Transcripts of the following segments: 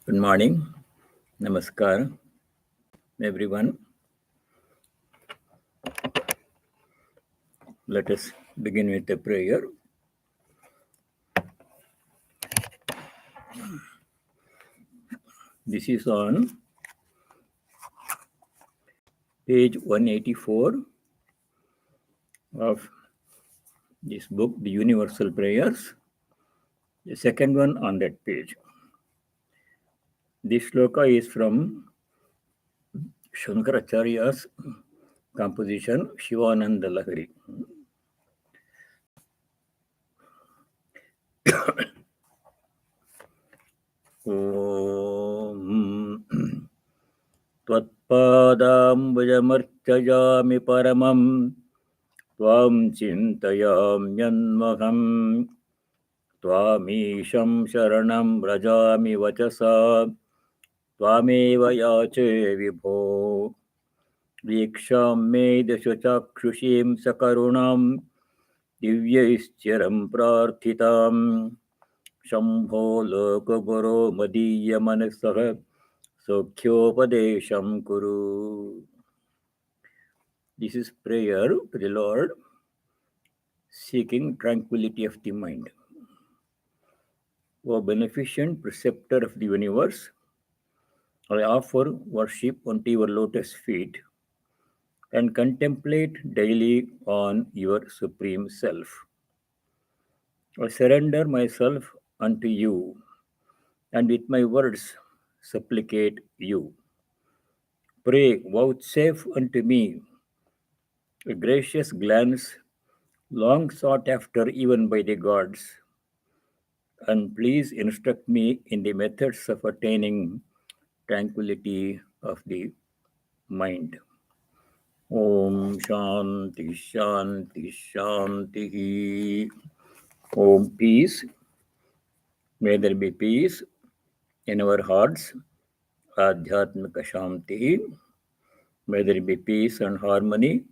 Good morning. Namaskar, everyone. Let us begin with a prayer. This is on page 184 of this book, The Universal Prayers, the second one on that page. This shloka is from Shankaracharya's composition, Shivananda Lahari. Om Tvatpadambujamurchayami paramam Tvam chintayamyanmaham Tvamisham sharanam rajami vachasa Tvameva yache vibho Viksham me dashachakshushim sakarunam Divyaischaram prarthitam Shambho lokaguru madhya manasah Sokhyopadesham kuru. This is prayer to the Lord, seeking tranquility of the mind. O beneficent preceptor of the universe, I offer worship unto your lotus feet and contemplate daily on your supreme self. I surrender myself unto you and with my words supplicate you. Pray, vouchsafe unto me a gracious glance long sought after even by the gods, and please instruct me in the methods of attaining tranquility of the mind. Om Shanti Shanti Shanti. Om peace. May there be peace in our hearts. Adhyatmika Shanti. May there be peace and harmony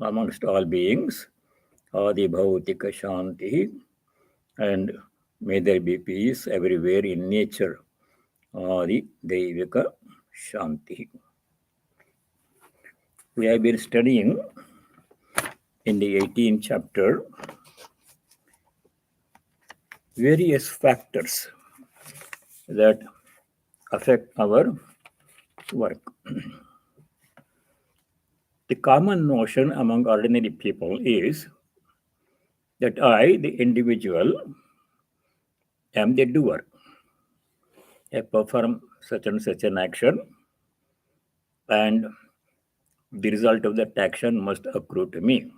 amongst all beings. Adi Bhautika Shanti. And may there be peace everywhere in nature. Adi Devika Shanti. We have been studying in the 18th chapter various factors that affect our work. The common notion among ordinary people is that I, the individual, am the doer. I perform such and such an action, and the result of that action must accrue to me.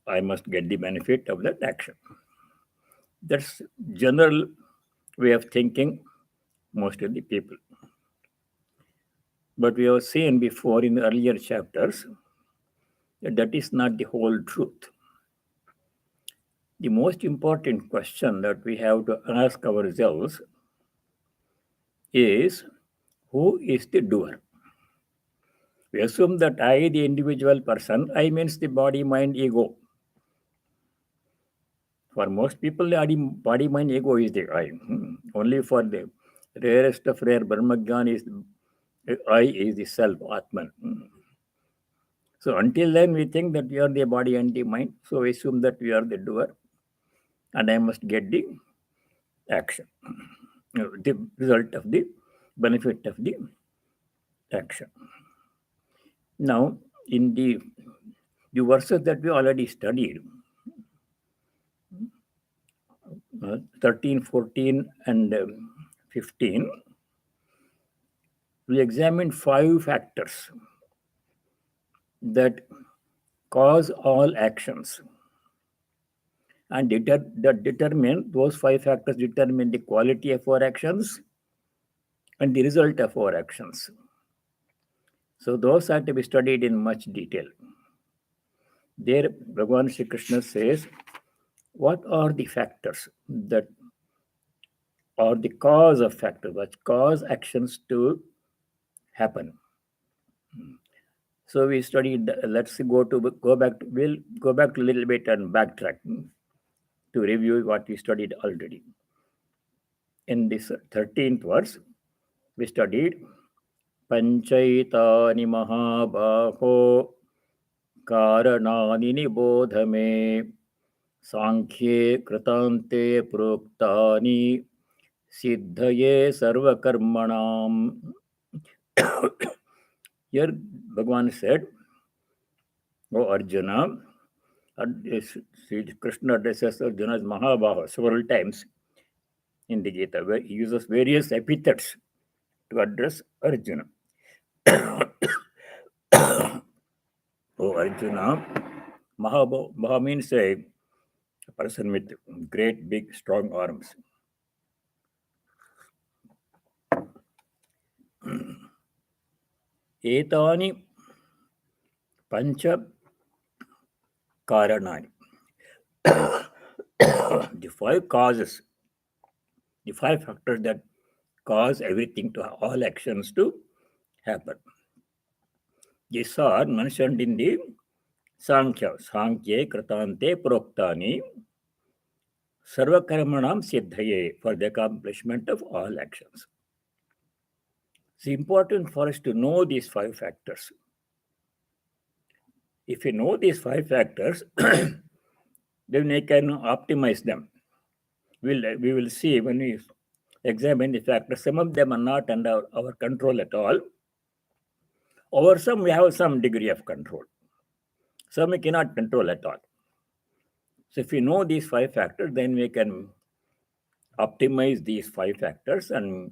I must get the benefit of that action. That's general way of thinking most of the people. But we have seen before in the earlier chapters that that is not the whole truth. The most important question that we have to ask ourselves is, who is the doer? We assume that I, the individual person, I means the body, mind, ego. For most people, the body, mind, ego is the I. Only for the rarest of rare Brahmagyan is the I is the self, Atman. So until then, we think that we are the body and the mind. So we assume that we are the doer, and I must get the action, the result of the benefit of the action. Now, in the verses that we already studied, 13, 14, and 15, we examined 5 factors that cause all actions. And those 5 factors determine the quality of our actions and the result of our actions. So those are to be studied in much detail. There, Bhagavan Sri Krishna says, what are the factors that are the cause of factors, that cause actions to happen? So we studied. Let's go back a little bit and backtrack to review what we studied already. in this 13th verse, we studied pañcaitāni mahābāho kāraṇāni nibodha me sāṅkhye kṛtānte proktāni siddhaye sarvakarmaṇām. Here Bhagavan said, O Arjuna, Krishna addresses Arjuna as mahābāho several times in the Gita, where he uses various epithets to address Arjuna. O Arjuna, Maha means a person with great, big, strong arms. Etani pancha kāraṇāni. The five causes, the five factors that cause everything to all actions to happen. These are mentioned in the sāṅkhye, kṛtānte, proktāni, sarvakarmaṇām siddhaye, for the accomplishment of all actions. It's important for us to know these five factors. If you know these five factors, then we can optimize them. We will see when we examine the factors, some of them are not under our control at all. Over some, we have some degree of control. Some we cannot control at all. So if we know these five factors, then we can optimize these five factors and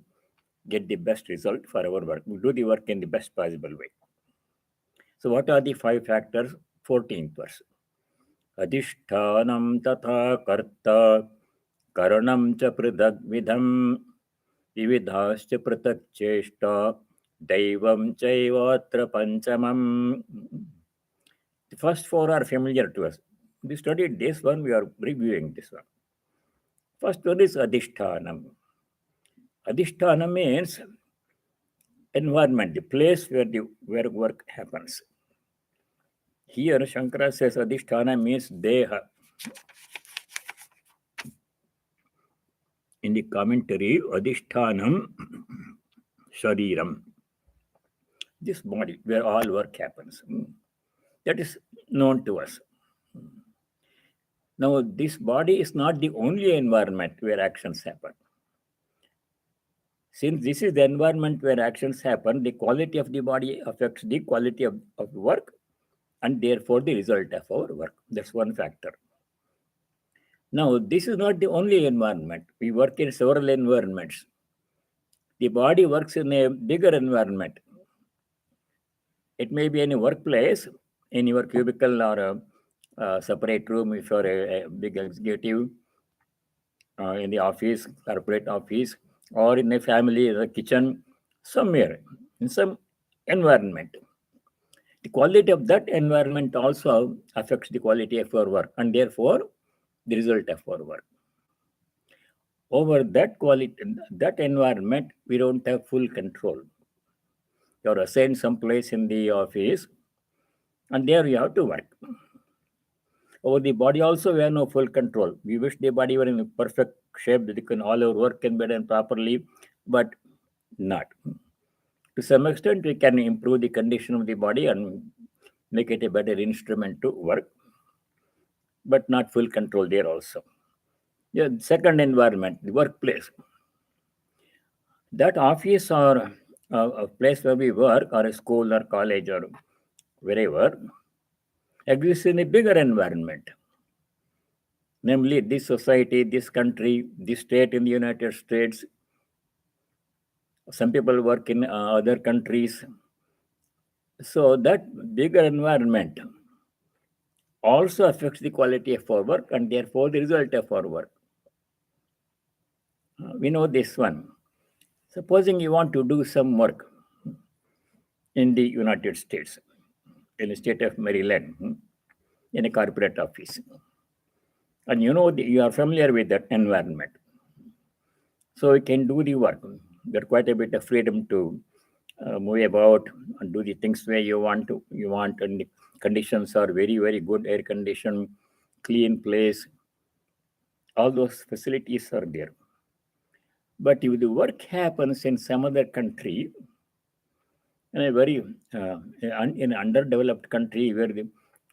get the best result for our work. We do the work in the best possible way. So what are the five factors? 14th verse. Adhisthānam tatha karta karanam cha pradak vidham vividhascha pratak cheshta daivam chaivatra panchamam. The first four are familiar to us. We studied this one, we are reviewing this one. First one is adhisthānam. Adhisthāna means environment, the place where work happens. Here Shankara says adhisthāna means deha. In the commentary, adhisthānam shariram. This body where all work happens. That is known to us. Now, this body is not the only environment where actions happen. Since this is the environment where actions happen, the quality of the body affects the quality of work and therefore the result of our work. That's one factor. Now, this is not the only environment. We work in several environments. The body works in a bigger environment. It may be in a workplace, in your cubicle or a separate room if you're a big executive, in the office, corporate office, or in a family, in a kitchen, somewhere, in some environment. The quality of that environment also affects the quality of our work and therefore the result of our work. Over that quality, that environment, we don't have full control. You're assigned someplace in the office and there you have to work. Over the body also, we have no full control. We wish the body were in a perfect shape that all our work can be done properly, but not. To some extent, we can improve the condition of the body and make it a better instrument to work, but not full control there also. Yeah, second environment, the workplace. That office or a place where we work, or a school or college or wherever, exists in a bigger environment. Namely, this society, this country, this state in the United States. Some people work in other countries. So that bigger environment also affects the quality of our work and therefore the result of our work. We know this one. Supposing you want to do some work in the United States, in the state of Maryland, in a corporate office. And you are familiar with that environment. So you can do the work. There's quite a bit of freedom to move about and do the things where you want, and the conditions are very, very good, air conditioned, clean place. All those facilities are there. But if the work happens in some other country, in a very in an underdeveloped country where the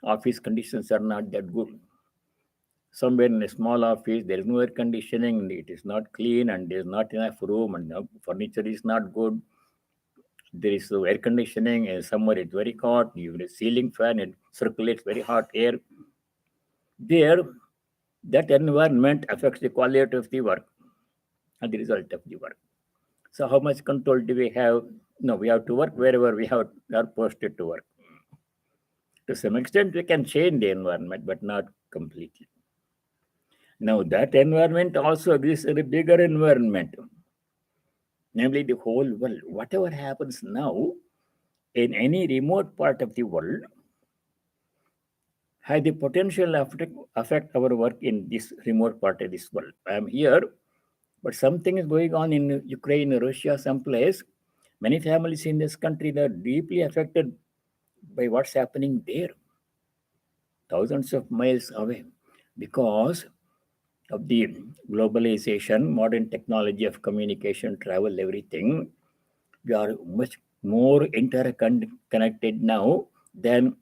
office conditions are not that good, somewhere in a small office, there is no air conditioning, it is not clean, and there is not enough room, and the furniture is not good. There is no air conditioning, and somewhere it's very hot, you have a ceiling fan, it circulates very hot air. There, that environment affects the quality of the work and the result of the work. So, how much control do we have? No, we have to work wherever we are posted to work. To some extent, we can change the environment, but not completely. Now, that environment also exists in a bigger environment, namely the whole world. Whatever happens now in any remote part of the world has the potential to affect our work in this remote part of this world. I am here, but something is going on in Ukraine, Russia, someplace. Many families in this country are deeply affected by what's happening there, thousands of miles away, because of the globalization, modern technology of communication, travel, everything. We are much more interconnected now than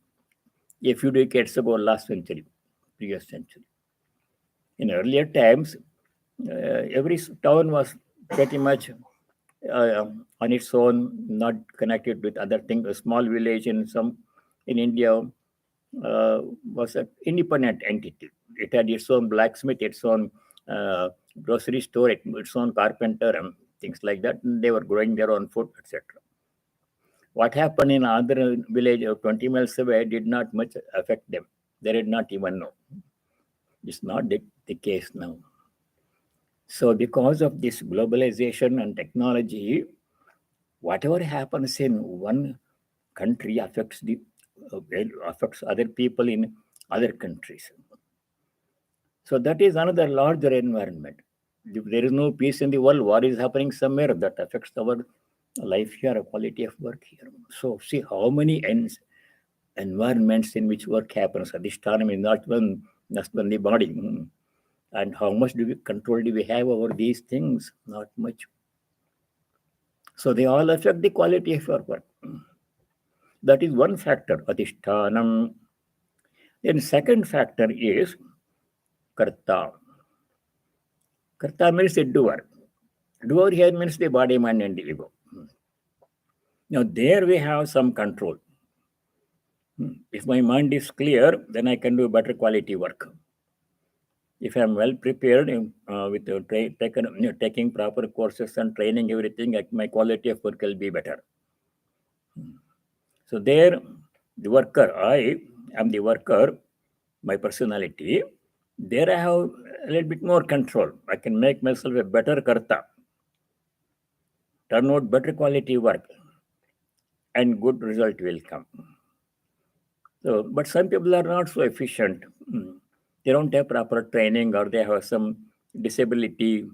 a few decades ago, last century, previous century. In earlier times, every town was pretty much on its own, not connected with other things. A small village in India was an independent entity. It had its own blacksmith, its own grocery store, its own carpenter, and things like that. And they were growing their own food, etc. What happened in other village of 20 miles away did not much affect them. They did not even know. It's not the case now. So, because of this globalization and technology, whatever happens in one country affects other people in other countries. So that is another larger environment. If there is no peace in the world, war is happening somewhere that affects our life here, quality of work here. So see how many environments in which work happens. Adhishtanam is not one the body. And how much control do we have over these things? Not much. So they all affect the quality of our work. That is one factor, adhishtanam. Then second factor is karta. Karta means a doer. Doer here means the body, mind, and the ego. Now there we have some control. If my mind is clear, then I can do better quality work. If I am well prepared with taking proper courses and training, everything, my quality of work will be better. So there, the worker, I am the worker, my personality. There I have a little bit more control. I can make myself a better karta, turn out better quality work, and good result will come. So, but some people are not so efficient. They don't have proper training, or they have some disability.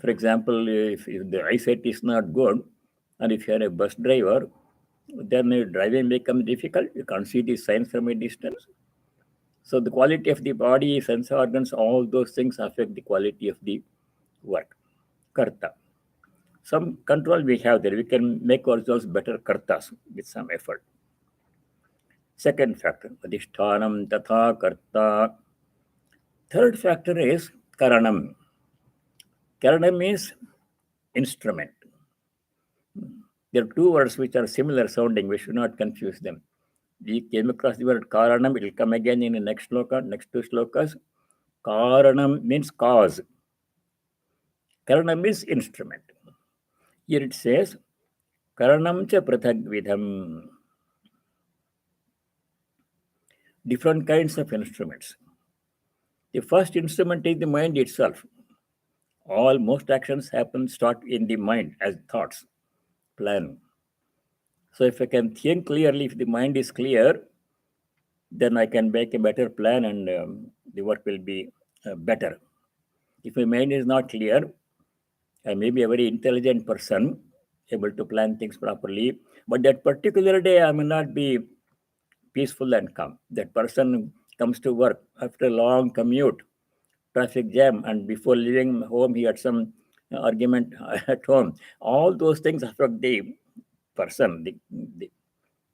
For example, if the eyesight is not good, and if you are a bus driver, then driving becomes difficult. You can't see the signs from a distance. So the quality of the body, sense organs, all those things affect the quality of the work. Karta. Some control we have there. We can make ourselves better kartas with some effort. Second factor, adhishtanam tatha karta. Third factor is karanam. Karanam means instrument. There are two words which are similar sounding. We should not confuse them. We came across the word karanam. It will come again in the next sloka, next two slokas. Karanam means cause. Karanam means instrument. Here it says, karanam cha prathag vidham. Different kinds of instruments. The first instrument is the mind itself. Most actions start in the mind as thoughts, plan. So if I can think clearly, if the mind is clear, then I can make a better plan, and the work will be better. If my mind is not clear, I may be a very intelligent person, able to plan things properly, but that particular day I may not be peaceful and calm. That person comes to work after a long commute, traffic jam, and before leaving home he had some argument at home. All those things affect the person,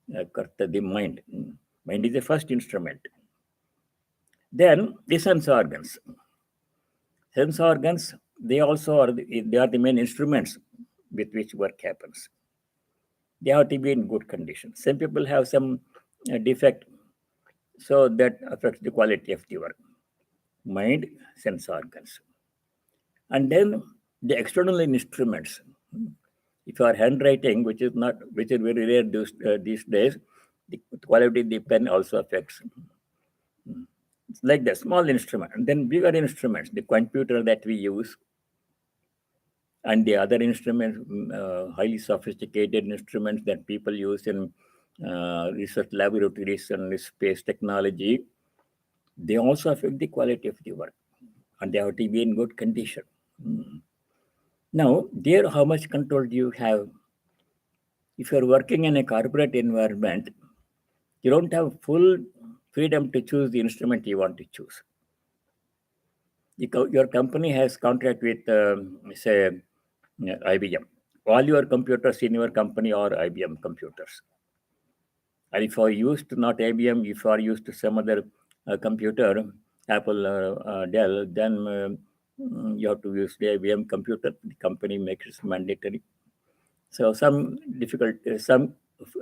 the mind. Mind is the first instrument. Then the sense organs. Sense organs, they also are the main instruments with which work happens. They have to be in good condition. Some people have some defect, so that affects the quality of the work. Mind, sense organs. And then the external instruments. If you are handwriting, which is very rare these days, the quality of the pen also affects. It's like the small instrument. And then bigger instruments, the computer that we use, and the other instruments, highly sophisticated instruments that people use in research laboratories and space technology, they also affect the quality of the work, and they have to be in good condition. Now, there, how much control do you have? If you're working in a corporate environment, you don't have full freedom to choose the instrument you want to choose. Your company has contract with, say, IBM. All your computers in your company are IBM computers. And if you are used to not IBM, if you are used to some other computer, Apple or Dell, then you have to use the IBM computer. The company makes it mandatory. So some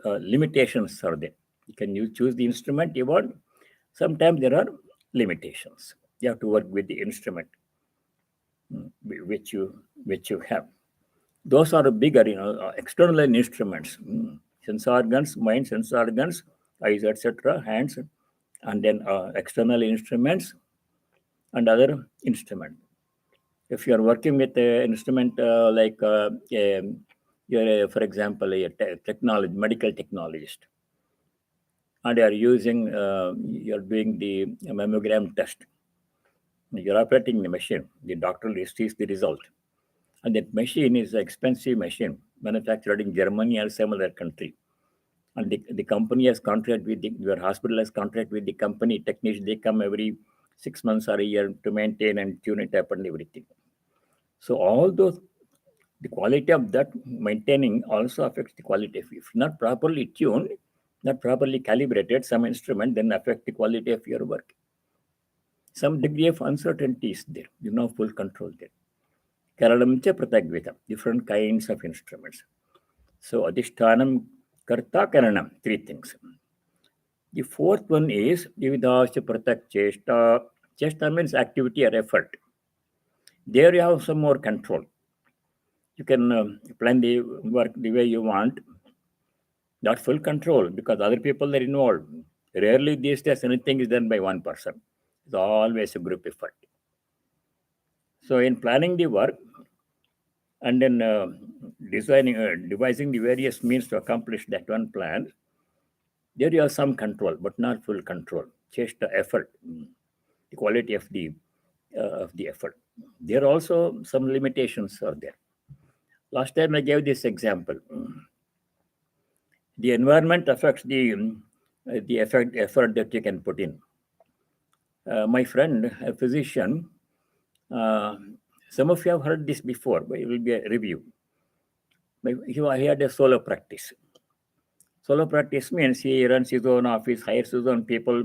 limitations are there. You can choose the instrument you want. Sometimes there are limitations. You have to work with the instrument which you have. Those are bigger, external instruments. Sense organs, mind, sense organs, eyes, etc., hands, and then external instruments and other instruments. If you are working with an instrument like you're, for example, a medical technologist, and you're doing the mammogram test. You're operating the machine. The doctor sees the result. And that machine is an expensive machine manufactured in Germany or some other country. And the company has contract with your hospital has contract with the company. Technicians, they come every 6 months or a year to maintain and tune it up and everything. So all those, the quality of that maintaining also affects the quality. If not properly tuned, not properly calibrated, some instrument then affect the quality of your work. Some degree of uncertainty is there. You know, full control there. Karanam cha pratyagvita, different kinds of instruments. So adhishthānam, karta, karanam, three things. The fourth one is vividhāsya pratak cheshta. Cheshta means activity or effort. There you have some more control. You can plan the work the way you want. Not full control because other people are involved. Rarely these days anything is done by one person. It's always a group effort. So in planning the work and then devising the various means to accomplish that one plan, there you have some control, but not full control. Cheshta, effort, the quality of the effort. There are also some limitations are there. Last time I gave this example. The environment affects the effort that you can put in. My friend, a physician, some of you have heard this before, but it will be a review. He had a solo practice. Solo practice means he runs his own office, hires his own people,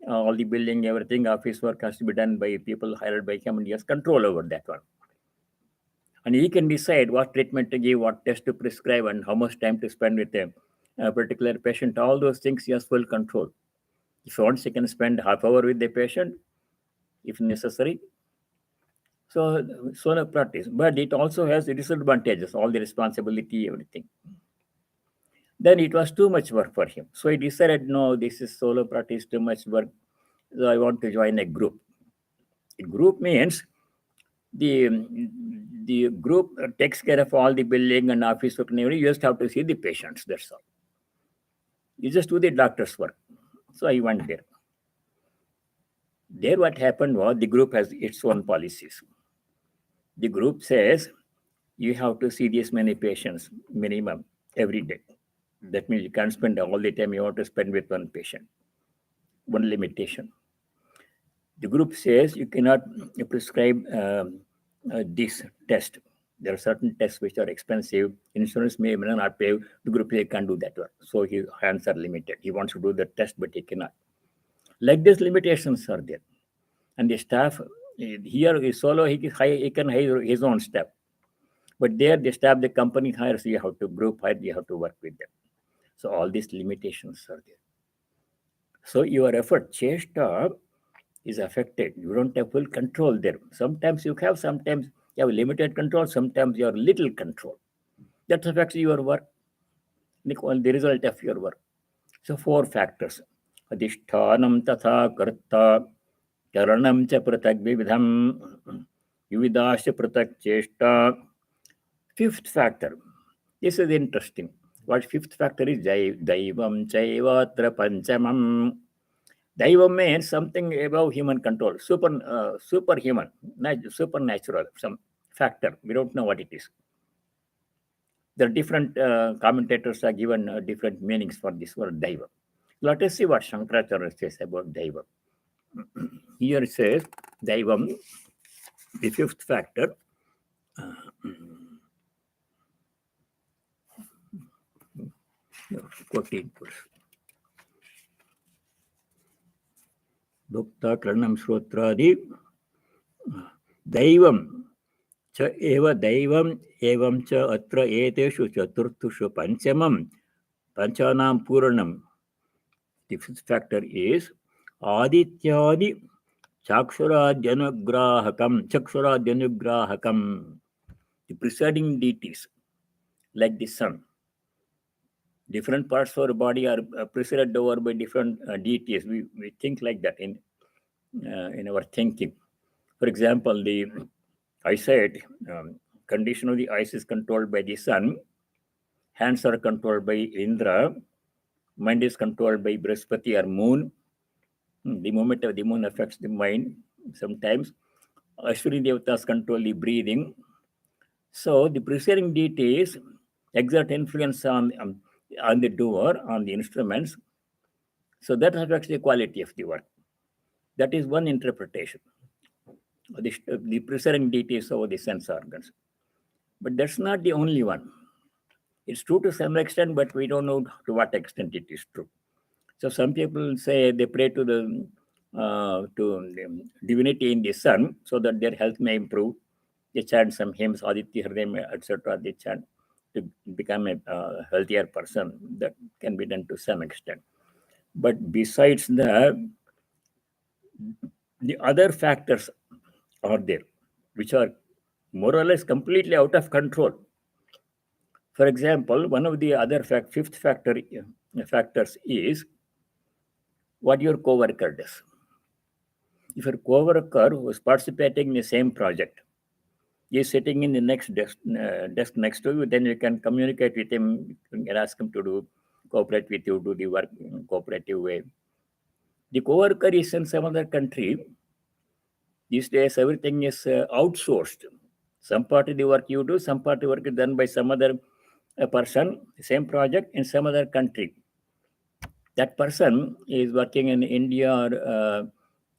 all the building, everything, office work has to be done by people hired by him, and he has control over that one. And he can decide what treatment to give, what test to prescribe, and how much time to spend with a particular patient. All those things he has full control. If he wants, he can spend half hour with the patient, if necessary. So solo practice, but it also has the disadvantages, all the responsibility, everything. Then it was too much work for him. So he decided, no, this is solo practice, too much work. So I want to join a group. A group means the group takes care of all the billing and office work and everything. You just have to see the patients, that's all. You just do the doctor's work. So I went there. There what happened was the group has its own policies. The group says you have to see this many patients minimum every day. That means you can't spend all the time you want to spend with one patient. One limitation. The group says you cannot prescribe this test. There are certain tests which are expensive. Insurance may not pay. The group A can't do that work. So his hands are limited. He wants to do the test, but he cannot. Like these limitations are there. And the staff, here is solo, he can hire his own staff. But there, the staff, the company hires, you have to group hire, you have to work with them. So all these limitations are there. So your effort, chesta, is affected. You don't have full control there. Sometimes you have limited control, sometimes you have little control. That affects your work, the result of your work. So 4 factors. Adhisthānam tatha karta, karanam cha pratak vividham, vividasya pratak chesta. 5th factor. This is interesting. What 5th factor is? Daivam chaivatra panchamam. Daivam means something above human control, superhuman, supernatural, some factor. We don't know what it is. There are different commentators are given different meanings for this word Daiva. Let us see what Shankaracharya says about Daiva. Here it says Daivam, the 5th factor. 14 verse. Bhukta karanam shrotradi Daivam cha eva Daivam evam cha atra eteshu chaturthushu panchamam panchanam puranam. The 5th factor is Adityadi Chakshurādhyanugrāhakam. The presiding deities, like the sun. Different parts of our body are presided over by different deities. We think like that in our thinking. For example, the eyesight, condition of the eyes is controlled by the sun. Hands are controlled by Indra. Mind is controlled by Brihaspati or moon. The movement of the moon affects the mind sometimes. Ashwini Devatas control the breathing. So the presiding deities exert influence on the doer, on the instruments. So that affects the quality of the work. That is one interpretation. The presiding deities over the sense organs. But that's not the only one. It's true to some extent, but we don't know to what extent it is true. So some people say they pray to the divinity in the sun so that their health may improve. They chant some hymns, Aditya Hridaya, etc. They chant to become a healthier person. That can be done to some extent. But besides that, the other factors are there, which are more or less completely out of control. For example, one of the other 5th factors is what your co-worker does. If your co-worker who is participating in the same project is sitting in the next desk next to you, then you can communicate with him, you can ask him to cooperate with you, do the work in a cooperative way. The co-worker is in some other country. These days, everything is outsourced. Some part of the work you do, some part of the work is done by some other person, same project in some other country. That person is working in India or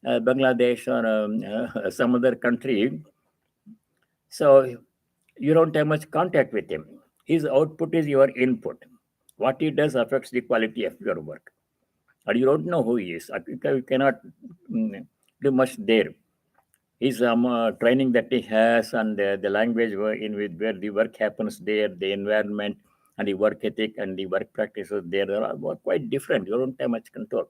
Bangladesh or some other country. So you don't have much contact with him. His output is your input. What he does affects the quality of your work. Or you don't know who he is. You cannot do much there. His training that he has and the language where the work happens there, the environment and the work ethic and the work practices there are quite different. You don't have much control.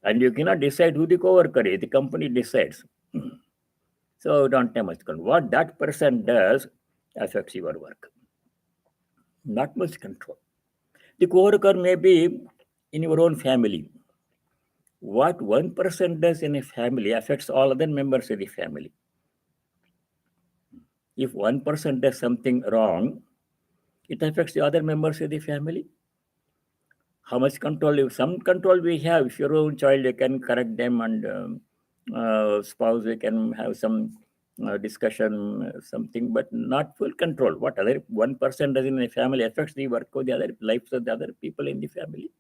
And you cannot decide who the co-worker is. The company decides. So you don't have much control. What that person does affects your work. Not much control. The co-worker may be in your own family. What one person does in a family affects all other members of the family. If one person does something wrong, it affects the other members of the family. How much control? Some control we have. If your own child, you can correct them, and spouse, you can have some discussion, something, but not full control. What other one person does in a family affects the work of the other lives of the other people in the family.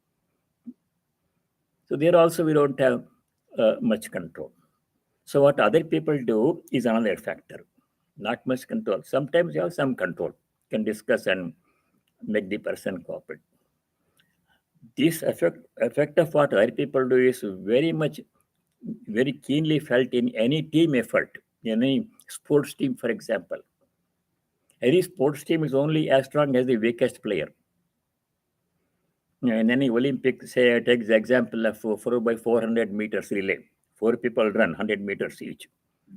So there also we don't have much control. So what other people do is another factor. Not much control. Sometimes you have some control. You can discuss and make the person cooperate. This effect of what other people do is very keenly felt in any team effort, in any sports team, for example. Any sports team is only as strong as the weakest player. In any Olympic, say, take the example of 4 by 400 meters relay. 4 people run 100 meters each,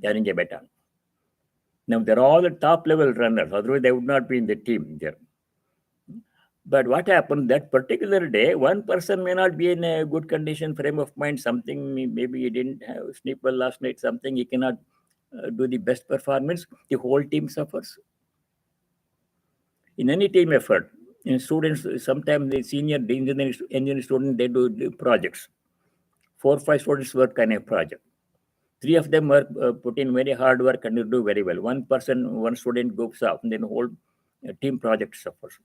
carrying a baton. Now, they're all the top level runners, otherwise, they would not be in the team there. But what happened that particular day, one person may not be in a good condition, frame of mind, something, maybe he didn't sleep well last night, something, he cannot do the best performance, the whole team suffers. In any team effort, in students, sometimes the engineering student, they do projects. 4 or 5 students work on a project. 3 of them work, put in very hard work and do very well. One student goes off, and then the whole team project suffers.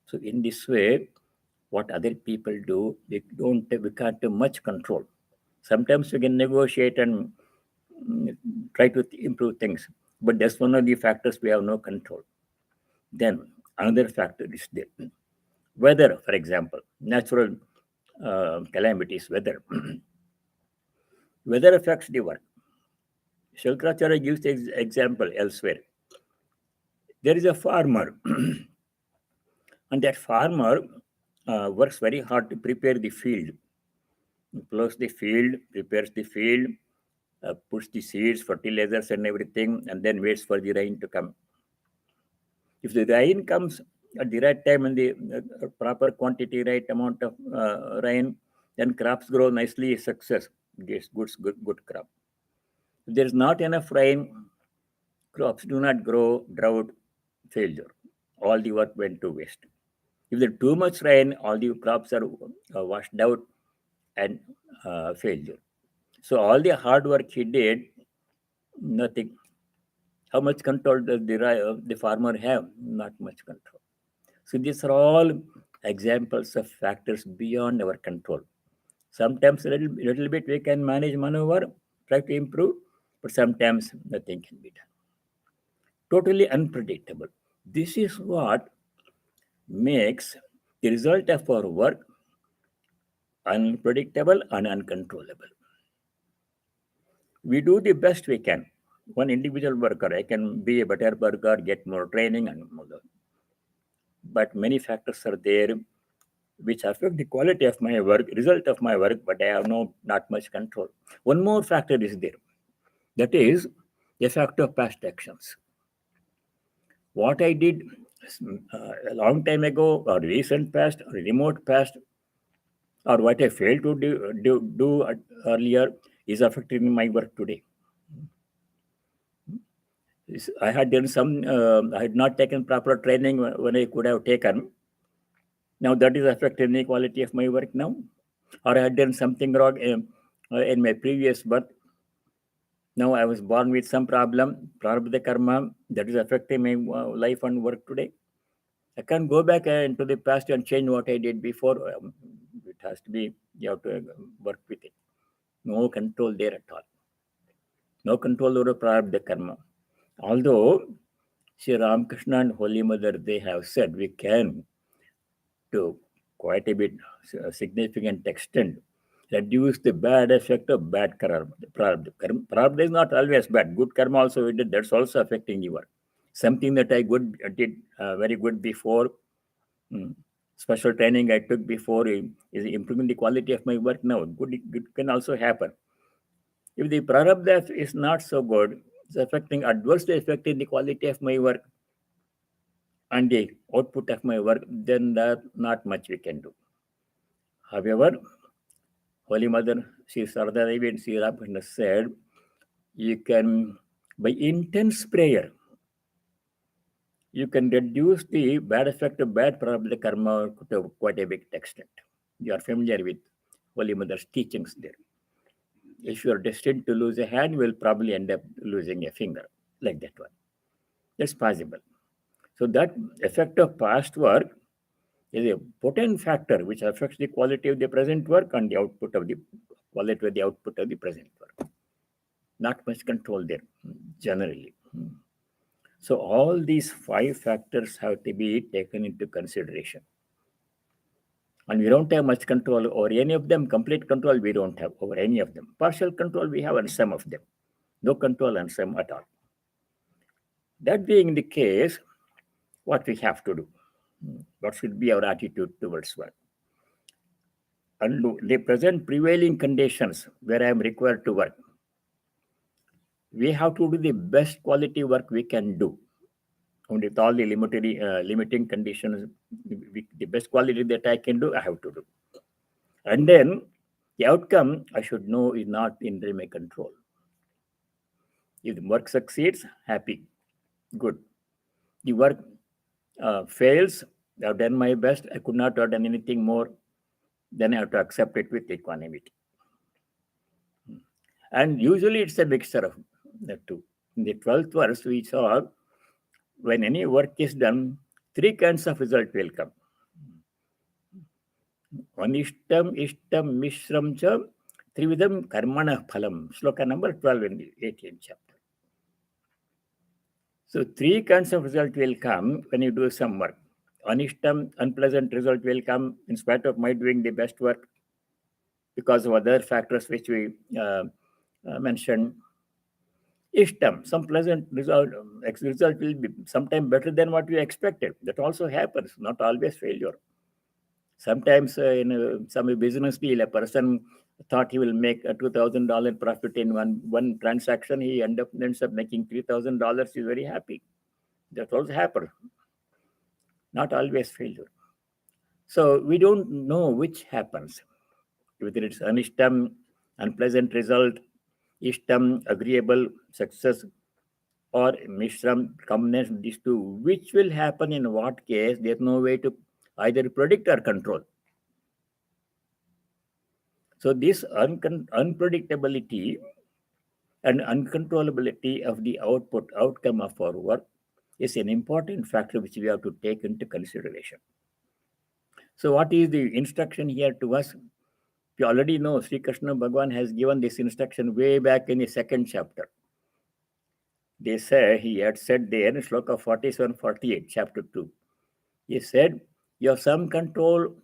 So in this way, what other people do, we can't have much control. Sometimes we can negotiate and try to improve things, but that's one of the factors we have no control. Then another factor is there. Weather, for example, natural calamities, weather. Weather affects the work. Shankaracharya gives the example elsewhere. There is a farmer, and that farmer works very hard to prepare the field. He plows the field, prepares the field, puts the seeds, fertilizers, and everything, and then waits for the rain to come. If the rain comes at the right time and the proper quantity, right amount of rain, then crops grow nicely, success, gets good crop. If there is not enough rain, crops do not grow, drought, failure. All the work went to waste. If there's too much rain, all the crops are washed out and failure. So all the hard work he did, nothing. How much control does the farmer have? Not much control. So these are all examples of factors beyond our control. Sometimes a little bit we can manage, maneuver, try to improve, but sometimes nothing can be done. Totally unpredictable. This is what makes the result of our work unpredictable and uncontrollable. We do the best we can. One individual worker, I can be a better worker, get more training, and more. But many factors are there which affect the quality of my work, result of my work, but I have not much control. One more factor is there. That is the effect of past actions. What I did a long time ago, or recent past, or remote past, or what I failed to do earlier is affecting my work today. I had done I had not taken proper training when I could have taken. Now that is affecting the quality of my work now. Or I had done something wrong in my previous birth. Now I was born with some problem, prarabdha karma, that is affecting my life and work today. I can't go back into the past and change what I did before. It has to be, you have to work with it. No control there at all. No control over prarabdha karma. Although Sri Ramakrishna and Holy Mother, they have said we can, to quite a bit, a significant extent, reduce the bad effect of bad karma. Prarabdha is not always bad. Good karma also we did, that's also affecting your work. Something that I did very good before, special training I took before is improving the quality of my work now. Good can also happen. If the prarabdha is not so good, it's adversely affecting the quality of my work and the output of my work, then not much we can do. However, Holy Mother, Sri Sarada Devi and Sri Ramakrishna said, you can, by intense prayer, you can reduce the bad effect of bad prarabdha karma to quite a big extent. You are familiar with Holy Mother's teachings there. If you are destined to lose a hand, you will probably end up losing a finger, like that one. That's possible. So that effect of past work is a potent factor which affects the quality of the present work and the output of the quality of the output of the present work. Not much control there, generally. So all these 5 factors have to be taken into consideration. And we don't have much control over any of them. Complete control we don't have over any of them. Partial control we have on some of them. No control on some at all. That being the case, what we have to do? What should be our attitude towards work? Under the present prevailing conditions where I am required to work, we have to do the best quality work we can do. And with all the limiting conditions, the best quality that I can do, I have to do. And then the outcome, I should know, is not in my control. If the work succeeds, happy, good. The work fails, I've done my best, I could not have done anything more, then I have to accept it with equanimity. And usually it's a mixture of the two. In the 12th verse, we saw when any work is done, 3 kinds of result will come. Anishtam, ishtam, mishram cha, trividam karmana phalam. Shloka number 12 in the 18th chapter. So 3 kinds of result will come when you do some work. Anishtam, unpleasant result will come in spite of my doing the best work because of other factors which we mentioned. Ishtam, some pleasant result will be sometimes better than what we expected. That also happens, not always failure. Sometimes in some business deal, a person thought he will make a $2,000 profit in one transaction. He ends up making $3,000. He's very happy. That also happens. Not always failure. So we don't know which happens. Whether it's anishtam, unpleasant result, ishtam, agreeable success, or mishram, combination of these two, which will happen in what case, there's no way to either predict or control. So this unpredictability and uncontrollability of the outcome of our work is an important factor which we have to take into consideration. So what is the instruction here to us? We already know Sri Krishna Bhagavan has given this instruction way back in the 2nd chapter. They say, he had said there in Shloka 47-48, chapter 2. He said, you have some control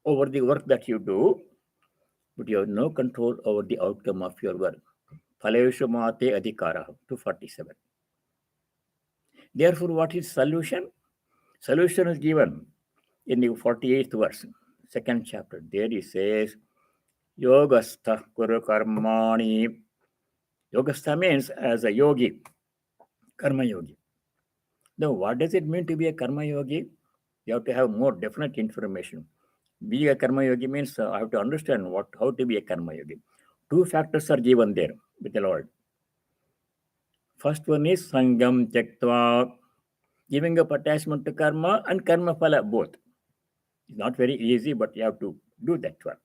over the work that you do, but you have no control over the outcome of your work. Phaleshu mate adhikara, 247. Therefore, what is solution? Solution is given in the 48th verse, 2nd chapter. There he says, Yogastha kṛtānte. Yogastha means as a yogi, karma yogi. Now, what does it mean to be a karma yogi? You have to have more definite information. Being a karma yogi means I have to understand how to be a karma yogi. 2 factors are given there with the Lord. First one is sangam tyaktva, giving up attachment to karma and karma phala both. It's not very easy, but you have to do that one.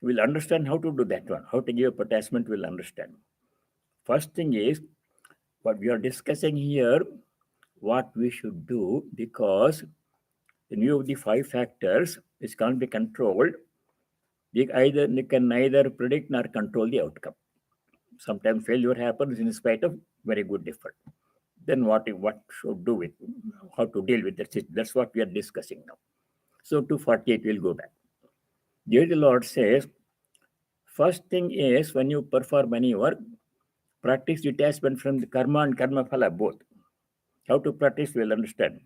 We'll understand how to do that one. How to give up attachment, we'll understand. First thing is, what we are discussing here, what we should do, because in view of the 5 factors which can't be controlled, we can neither predict nor control the outcome. Sometimes failure happens in spite of very good effort. Then what should do with, how to deal with that? That's what we are discussing now. So to 48, we'll go back. Here the Lord says, first thing is when you perform any work, practice detachment from the karma and karma phala both. How to practice, we'll understand.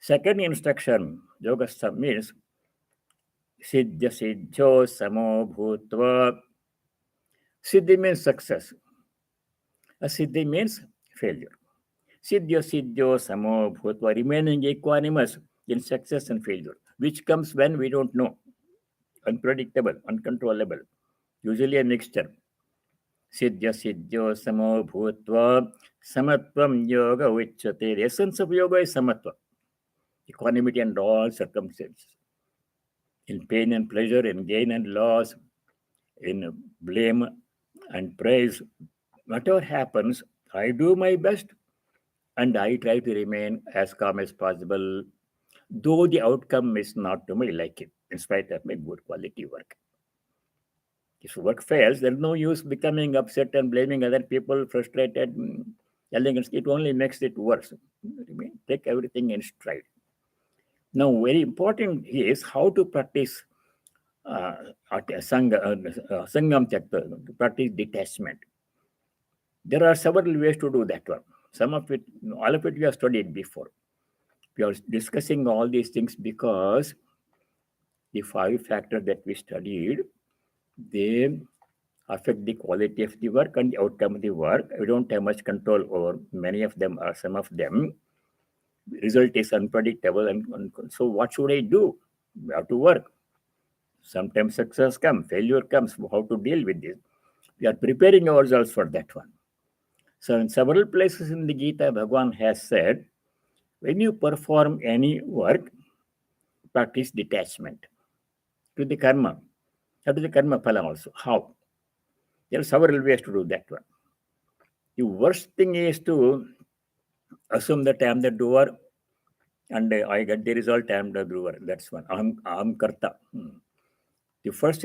Second instruction, yogastha means siddhya siddho samo bhutva. Siddhi means success. Asiddhi means failure. Siddhya siddho samo bhutva, remaining equanimous in success and failure, which comes when we don't know. Unpredictable, uncontrollable. Usually a mixture. Siddhya siddho samo bhutva, samatvam yoga uchyate. The essence of yoga is samatva. Equanimity under all circumstances. In pain and pleasure, in gain and loss, in blame and praise, whatever happens, I do my best and I try to remain as calm as possible, though the outcome is not to my liking, in spite of my good quality work. If work fails, there's no use becoming upset and blaming other people, frustrated. elegance, it only makes it worse. Take everything in stride. Now, very important is how to practice Sangam Chapter, to practice detachment. There are several ways to do that one. Some of it, all of it we have studied before. We are discussing all these things because the 5 factors that we studied, they affect the quality of the work and the outcome of the work. We don't have much control over many of them or some of them. The result is unpredictable. And so what should I do? We have to work. Sometimes success comes, failure comes. How to deal with this? We are preparing ourselves for that one. So in several places in the Gita, Bhagavan has said, when you perform any work, practice detachment to the karma, to the karma phala also. How? There are several ways to do that one. The worst thing is to assume that I am the doer and I get the result, I am the doer. That's one. Aham karta. The worst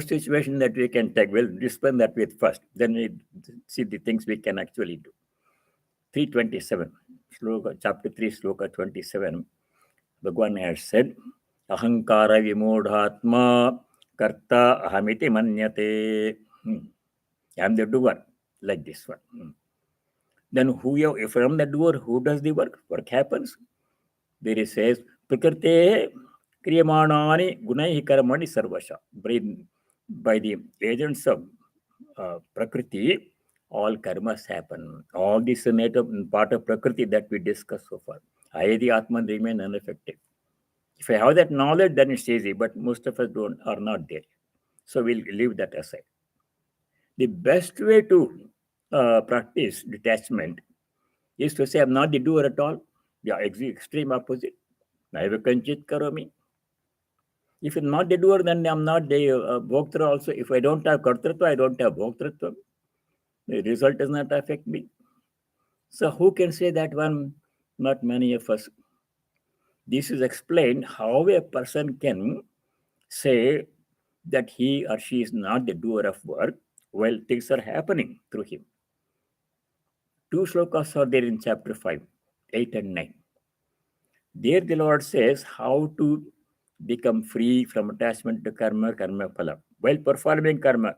situation that we can take, we'll discipline that with first. Then we see the things we can actually do. 327, chapter 3, sloka 27. Bhagavan has said, Ahankara vimodhatma karta ahamiti manyate. I am the doer, like this one. Then if I am the doer, who does the work? Work happens. There it says, proktānte kṛtānāni gunaihi karmaṇi sarvasha. By the agents of prakriti, all karmas happen. All this is part of prakriti that we discussed so far. I, the Atman, remain unaffected. If I have that knowledge, then it's easy, but most of us are not there. So we'll leave that aside. The best way to practice detachment is to say, I'm not the doer at all. Yeah, extreme opposite. Naiva kanchit karomi. If I'm not the doer, then I'm not the bhoktra also. If I don't have kartritva, I don't have bhoktritva. The result does not affect me. So who can say that one? Not many of us. This is explained how a person can say that he or she is not the doer of work while things are happening through him. 2 slokas are there in chapter 5, 8 and 9. There the Lord says how to become free from attachment to karma phala, while performing karma.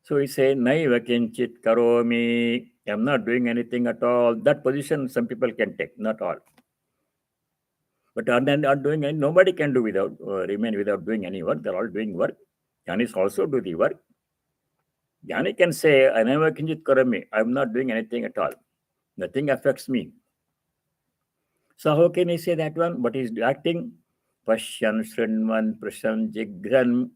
So he says, Naiva kinchit karomi, I'm not doing anything at all. That position some people can take, not all. But not doing any, nobody can do without remain without doing any work. They're all doing work. Jnanis also do the work. Jnani can say, Naiva kinchit karomi, I'm not doing anything at all. Nothing affects me. So how can he say that one? But he's acting. Pashyan, Shrinvan, Prashan, Jigran,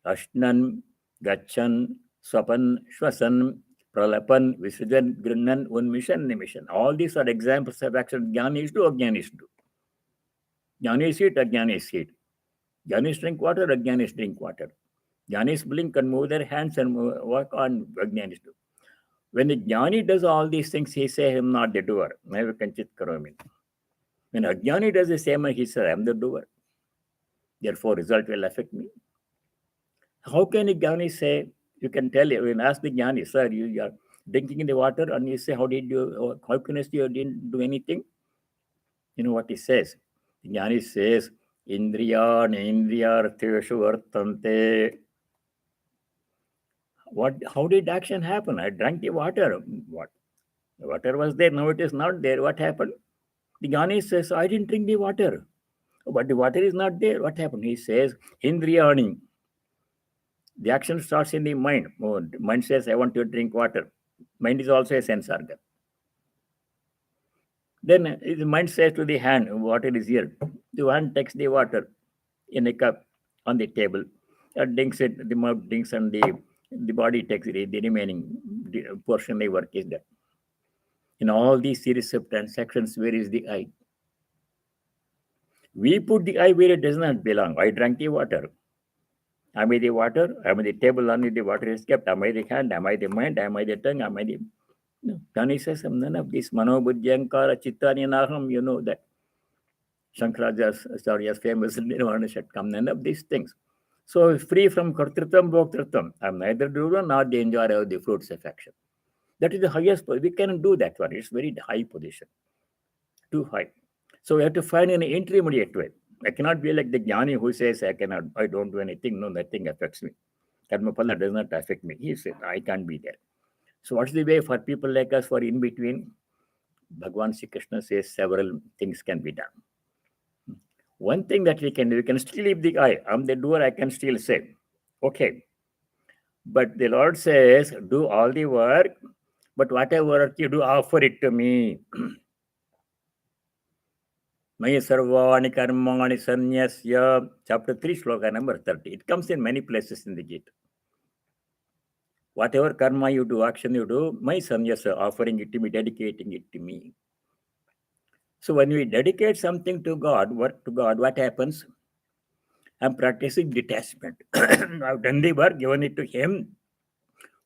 Ashnan, Gachan, Swapan, Shwasan, Pralapan, Visrajan, Grinnan, Unmishan, Nimishan. All these are examples of action Jnanis do, Ajnanis do. Jnanis eat, Ajnanis eat. Jnanis drink water, Ajnanis drink water. Jnanis blink and move their hands and work on, Ajnanis do. When the Jnani does all these things, he says, I'm not the doer. Naiva kanchit karomi. When Ajnani does the same, he says, I'm the doer. Therefore, result will affect me. How can a Jnani say, you can tell, when ask the Jnani, sir, you are drinking in the water, and you say, how can you say you didn't do anything? You know what he says? The Jnani says, Indriyartheshu vartante. How did action happen? I drank the water. What? The water was there, now it is not there. What happened? The Jnani says, I didn't drink the water. But the water is not there. What happened? He says, Indriyani. The action starts in the mind. Mind says, I want to drink water. Mind is also a sense organ. Then the mind says to the hand, water is here. The hand takes the water in a cup on the table. Drinks it, the mouth drinks, and the body takes it. The remaining portion of the work is done. In all these series of transactions, where is the I? We put the I where it does not belong. I drank the water. Am I the water? Am I the table on which the water is kept? Am I the hand? Am I the mind? Am I the tongue? Am I the... No. Tani says, none of this. Mano buddhyankara chittani naham, you know that. Shankaracharya's famous Nirvana Shatkam, none of these things. So free from kartritvam, bhoktritvam. I'm neither doer nor the enjoyer of the fruits of action. That is the highest. We cannot do that one. It's very high position, too high. So we have to find an intermediate way. I cannot be like the jnani who says, I don't do anything, no, nothing affects me. Karmapala does not affect me. He said, I can't be there. So what's the way for people like us for in between? Bhagavan Sri Krishna says several things can be done. One thing that we can do, we can still leave the I'm the doer, I can still say, okay. But the Lord says, do all the work, but whatever work you do, offer it to me. Maya sarvāni karmaṇāni sannyasya, chapter 3, sloka number 30. It comes in many places in the Gita. Whatever karma you do, action you do, my sannyasa, offering it to me, dedicating it to me. So when we dedicate something to God, work to God, what happens? I'm practicing detachment. I've done the work, given it to Him.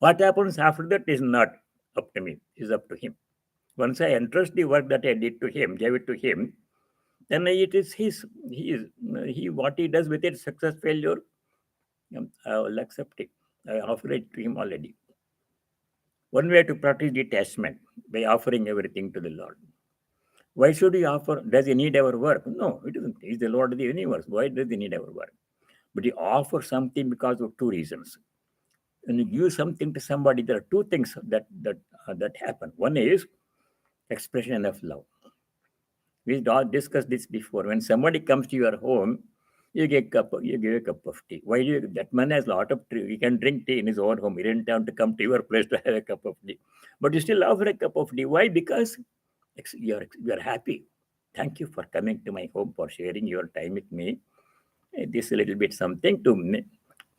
What happens after that is not up to me, is up to Him. Once I entrust the work that I did to Him, gave it to Him, then it is His. What He does with it, success, failure, I will accept it. I offer it to Him already. One way to practice detachment, by offering everything to the Lord. Why should He offer? Does He need our work? No, He doesn't. He's the Lord of the universe. Why does He need our work? But He offers something because of two reasons. When you give something to somebody, there are two things that happen. One is expression of love. We discussed this before. When somebody comes to your home, you give a cup of tea. Why do you? That man has a lot of tea. He can drink tea in his own home. He didn't have to come to your place to have a cup of tea. But you still offer a cup of tea. Why? Because you are happy. Thank you for coming to my home, for sharing your time with me. This is a little bit something to me.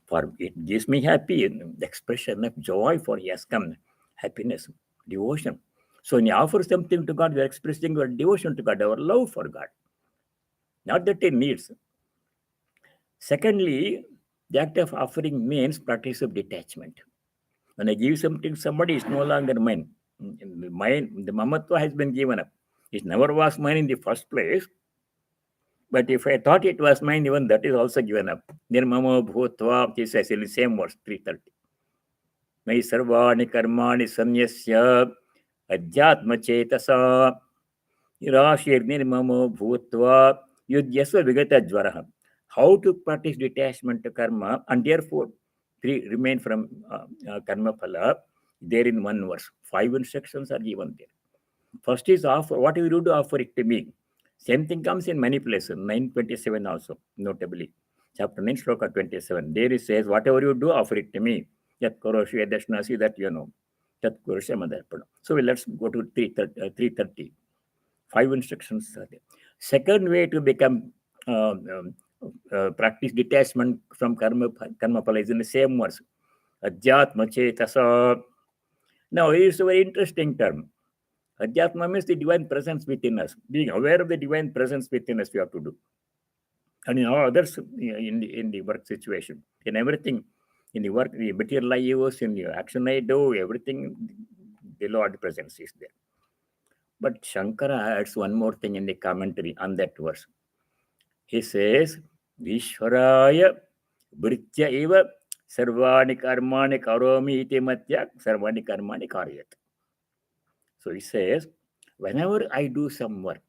For it gives me happy, the expression of joy, for He has come, happiness, devotion. So when you offer something to God, we are expressing our devotion to God, our love for God. Not that He needs. Secondly, the act of offering means practice of detachment. When I give something to somebody, it's no longer mine. The mamatva has been given up. It never was mine in the first place. But if I thought it was mine, even that is also given up. Nirmamo bhutva, he says in the same verse, 330. Mai sarvāni karmaṇi sannyasya adhyātma cetasa nirāshir nirmamo bhutva yudyasva vigata jvaraha. How to practice detachment to karma, and therefore remain from karma phala, there in one verse. 5 instructions are given there. First is offer. What do you do to offer it to me? Same thing comes in many places. 9:27 also, notably. Chapter 9, sloka 27. There it says, whatever you do, offer it to me. Yat karoshi adashnasi, that you know. Yat karoshi amadarpana. So let's go to 330. 5 instructions are there. Second way to become practice detachment from karma phala is in the same words. Adhyātma cetasa. Now, it is a very interesting term. Adhyatma means the divine presence within us. Being aware of the divine presence within us, we have to do. And in all others, in the work situation, in everything, in the work, the material I use, in the action I do, everything, the Lord presence is there. But Shankara adds one more thing in the commentary on that verse. He says, Vishwaraya Britya eva sarvāni karmaṇi karomi iti matya sarvāni karmaṇi karyat. So he says, whenever I do some work,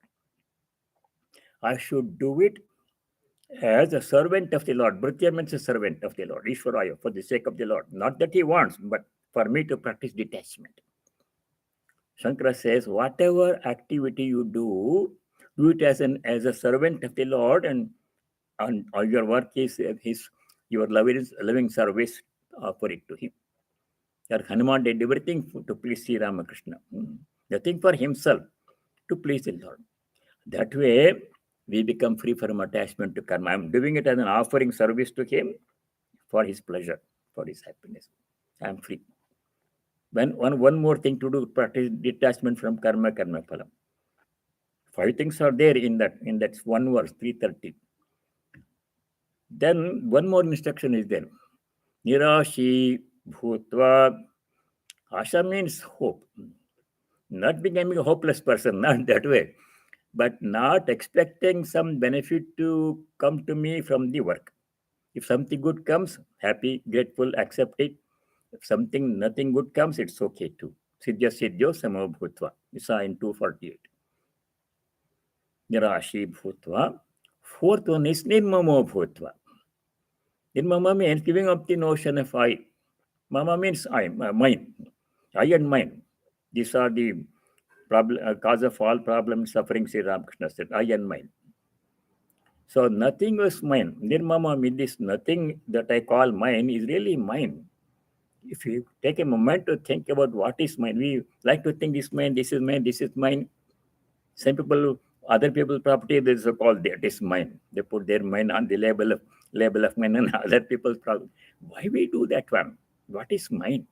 I should do it as a servant of the Lord. Bhritya means a servant of the Lord, Ishwaraya, for the sake of the Lord. Not that He wants, but for me to practice detachment. Shankara says, whatever activity you do it as a servant of the Lord, and all your work is your loving service for it to Him. Hanuman did everything to please Sri Ramakrishna. Nothing for himself, to please the Lord. That way, we become free from attachment to karma. I'm doing it as an offering service to Him for His pleasure, for His happiness. I'm free. One more thing to do, practice detachment from karma phala. 5 things are there in that one verse, 330. Then one more instruction is there. Nirashi bhutva. Asha means hope. Not becoming a hopeless person, not that way. But not expecting some benefit to come to me from the work. If something good comes, happy, grateful, accept it. If nothing good comes, it's okay too. Siddhya siddhyo samo bhutva. We saw in 248. Nirashi bhutva. Fourth one is nirmamo bhutva. Nirmama means giving up the notion of I. Mama means I, mine. I and mine. These are the cause of all problems, suffering, Sri Ramakrishna said, I and mine. So nothing was mine. Nirmama means this nothing that I call mine is really mine. If you take a moment to think about what is mine, we like to think this mine, this is mine, this is mine. Some people, other people's property, they so called that is mine. They put their mine on the label of mine and other people's property. Why we do that one? What is mine?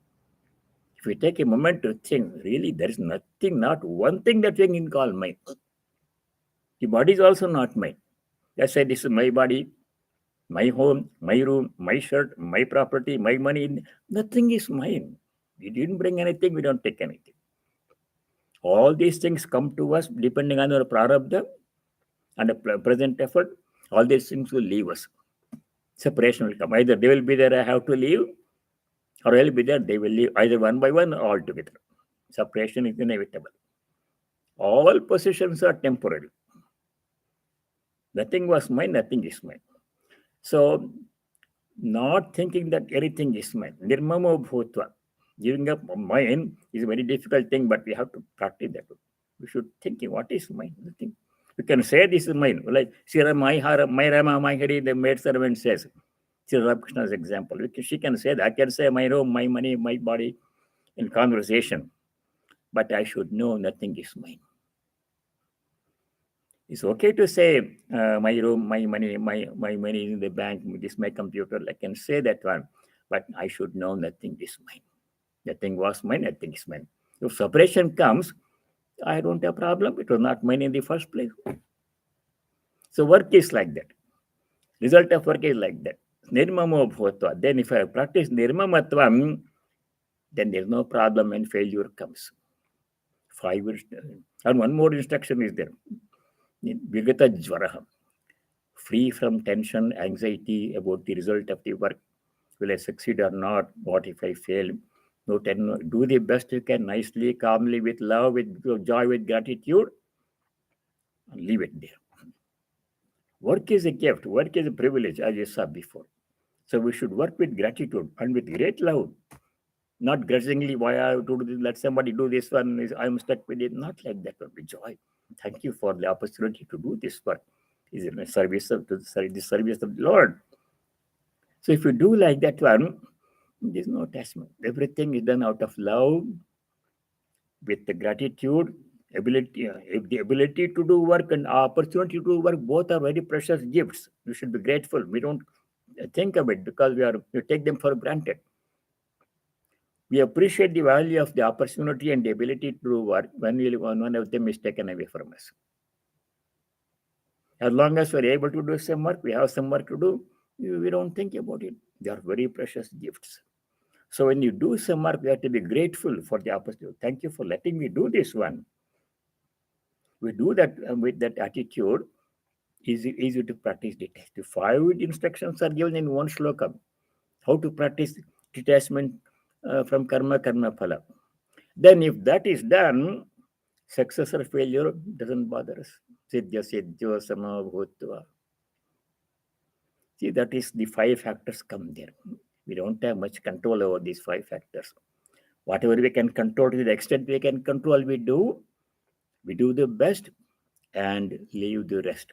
If we take a moment to think, really, there is nothing, not one thing that we can call mine. The body is also not mine. I say this is my body, my home, my room, my shirt, my property, my money. Nothing is mine. We didn't bring anything, we don't take anything. All these things come to us depending on our prarabdha and the present effort. All these things will leave us. Separation will come. Either they will be there, I have to leave, or I will be there, they will leave, either one by one or all together. Separation is inevitable. All possessions are temporary. Nothing was mine, nothing is mine. So, not thinking that everything is mine. Nirmamo bhutva. Giving up mine is a very difficult thing, but we have to practice that. We should think, what is mine? Nothing. You can say this is mine. Like, Sira, my Rama, my Hari, the maid servant says. Sri Ramakrishna's example. She can say that. I can say my home, my money, my body in conversation. But I should know nothing is mine. It's okay to say my room, my money, my money is in the bank, this is my computer. I can say that one, but I should know nothing is mine. Nothing was mine, nothing is mine. If separation comes, I don't have a problem. It was not mine in the first place. So work is like that. Result of work is like that. Nirmamo bhutva. Then if I practice nirmamatvam, then there's no problem when failure comes. 5 years. And one more instruction is there. Vigata jvaraha. Free from tension, anxiety about the result of the work. Will I succeed or not? What if I fail? No, do the best you can, nicely, calmly, with love, with joy, with gratitude, and leave it there. Work is a gift. Work is a privilege, as you saw before. So we should work with gratitude and with great love. Not grudgingly, why I have to do this, let somebody do this one, I'm stuck with it. Not like that, but with joy. Thank you for the opportunity to do this work. Is in the service of the Lord. So if you do like that one, there's no attachment. Everything is done out of love, with the gratitude, the ability to do work and opportunity to do work, both are very precious gifts. We should be grateful. We don't think of it because we take them for granted. We appreciate the value of the opportunity and the ability to do work when one of them is taken away from us. As long as we're able to do some work, we have some work to do, we don't think about it. They are very precious gifts. So when you do some work, we have to be grateful for the opportunity. Thank you for letting me do this one. We do that with that attitude. Easy to practice detachment. 5 instructions are given in one shloka. How to practice detachment from karma phala. Then if that is done, success or failure doesn't bother us. Siddhya siddhyo sama bhutva. See, that is the 5 factors come there. We don't have much control over these 5 factors. Whatever we can control, to the extent we can control, we do the best and leave the rest.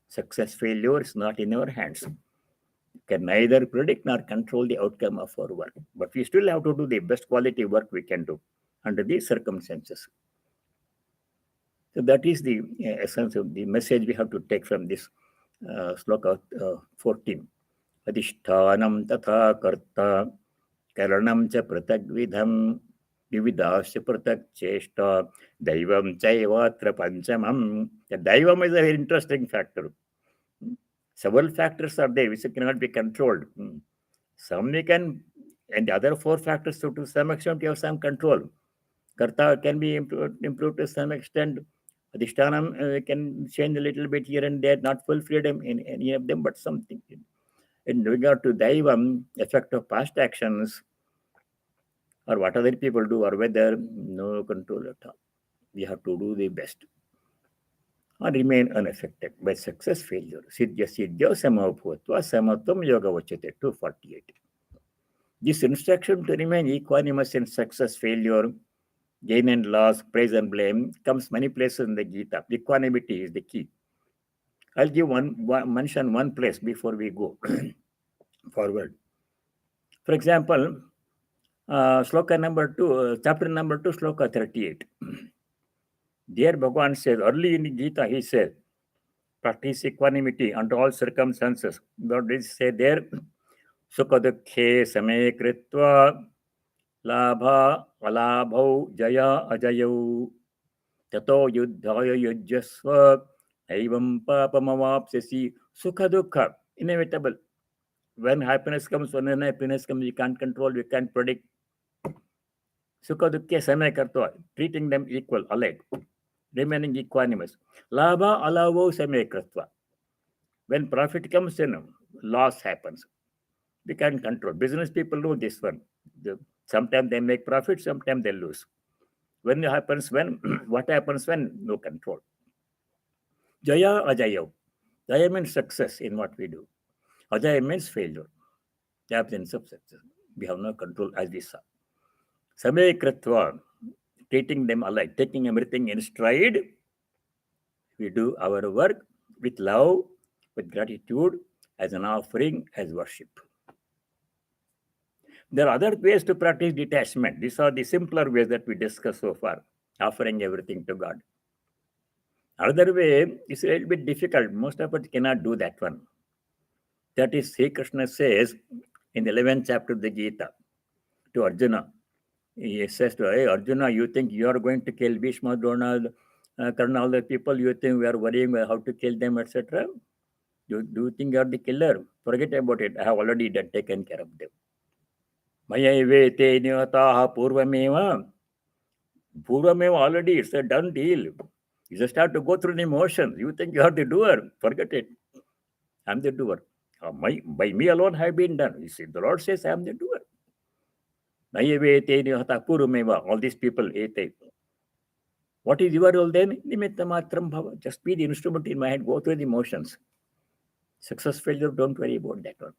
Success, failure is not in our hands. We can neither predict nor control the outcome of our work. But we still have to do the best quality work we can do under these circumstances. So that is the essence of the message we have to take from this sloka 14. Adhishthanam tatha karta karanam cha pratagvidham vividasya pratak cheshta daivam chaivatra panchamam. The daivam is a very interesting factor. Several factors are there which cannot be controlled. Some we can, and the other 4 factors, so to some extent, you have some control. Karta can be improved to some extent. Adhishthanam can change a little bit here and there, not full freedom in any of them, but something. In regard to Daivam, effect of past actions, or what other people do or whether, no control at all. We have to do the best and remain unaffected by success, failure. Siddhya siddhya samabhutva samatvam yoga vachate, 248. This instruction to remain equanimous in success, failure, gain and loss, praise and blame comes many places in the Gita. Equanimity is the key. I'll give mention one place before we go forward. For example, sloka number 2, chapter number 2, sloka 38. There Bhagavan says, early in the Gita, he said, practice equanimity under all circumstances. Lord did say there, sukha dukkhe same kritva labha alabhau jaya ajayau tato yuddhaya yujyasva evam papamavapsyasi. Sukha dukkha, inevitable. When happiness comes, when unhappiness comes, we can't control, we can't predict. Sukha dukkhe same kritva, treating them equal, alike, remaining equanimous. Labha alabhau same kritva. When profit comes, loss happens. We can't control. Business people know this one. Sometimes they make profit, sometimes they lose. When it happens, what happens when? No control. Jaya ajaya. Jaya means success in what we do. Ajaya means failure. The absence of success. We have no control, as we saw. Same kritva, treating them alike, taking everything in stride. We do our work with love, with gratitude, as an offering, as worship. There are other ways to practice detachment. These are the simpler ways that we discussed so far, offering everything to God. Another way is a little bit difficult. Most of us cannot do that one. That is, Sri Krishna says in the 11th chapter of the Gita to Arjuna. He says to, hey, Arjuna, you think you are going to kill Bhishma, Drona, Karna, all the people, you think we are worrying how to kill them, etc.? Do you think you are the killer? Forget about it. I have already taken care of them. Maya vete niyataha purvameva. Purvameva already, it's a done deal. You just have to go through the motions. You think you are the doer. Forget it. I'm the doer. By me alone have been done. You see, the Lord says, I'm the doer. Maya vete niyataha purvameva. All these people, ete. What is your role then? Nimitta matram bhava. Just be the instrument in my hand. Go through the motions. Success, failure, don't worry about that one.